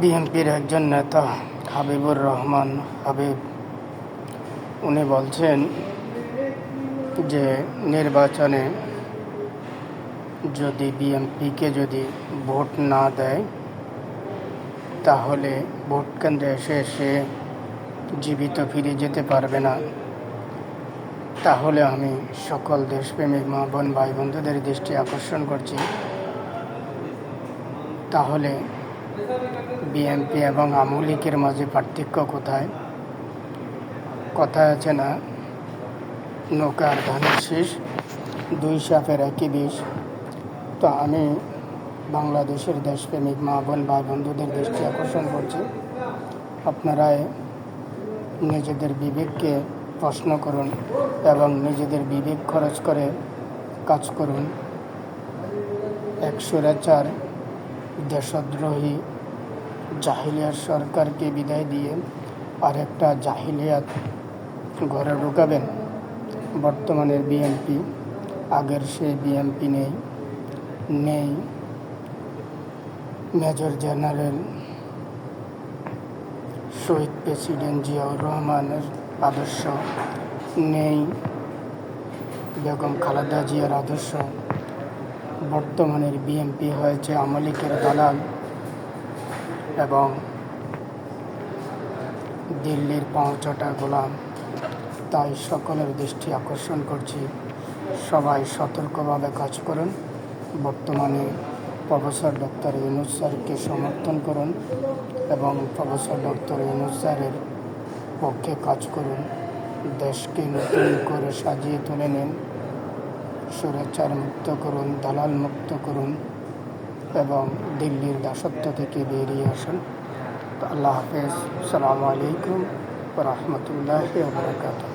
বিএনপির একজন নেতা হাবিবুর রহমান হাবিব উনি বলছেন যে নির্বাচনে যদি বিএনপিকে যদি ভোট না দেয় তাহলে ভোট কেন্দ্রে এসে সে জীবিত ফিরে যেতে পারবে না। তাহলে আমি সকল দেশপ্রেমিক মা বোন ভাই বন্ধুদের দৃষ্টি আকর্ষণ করছি, তাহলে বিএনপি এবং আওয়ামী লীগের মাঝে পার্থক্য কোথায়? কথায় আছে না, নৌকার ধানের শীষ, দুই সাপের একই বিষ। তো আমি বাংলাদেশের দেশপ্রেমিক মা বোন ভাই বন্ধুদের দৃষ্টি আকর্ষণ করছি, আপনারা নিজেদের বিবেককে প্রশ্ন করুন এবং নিজেদের বিবেক খরচ করে কাজ করুন। এক স্বৈরাচার দেশদ্রোহী জাহিলিয়াত সরকারকে বিদায় দিয়ে আরেকটা জাহিলিয়াত ঘরে ঢুকাবেন। বর্তমানের বিএনপি আগের সেই বিএনপি নেই মেজর জেনারেল শহীদ প্রেসিডেন্ট জিয়াউর রহমানের আদর্শ, নেই বেগম খালেদা জিয়ার আদর্শ। বর্তমানের বিএনপি হয়েছে আওয়ামী লীগের দালাল এবং দিল্লির পাঁচটা গোলাম। তাই সকলের দৃষ্টি আকর্ষণ করছি, সবাই সতর্কভাবে কাজ করুন। বর্তমানে প্রফেসর ডক্টর ইউনূস স্যারকে সমর্থন করুন এবং প্রফেসর ডক্টর ইউনূস স্যারের পক্ষে কাজ করুন। দেশকে নতুন করে সাজিয়ে তুলে নিন, স্বৈরাচার মুক্ত করুন, দালাল মুক্ত করুন এবং দিল্লির দাসত্ব থেকে বেরিয়ে আসুন। আল্লাহ হাফেজ। আসসালামু আলাইকুম ওয়া রাহমাতুল্লাহি ওয়া বারাকাতুহু।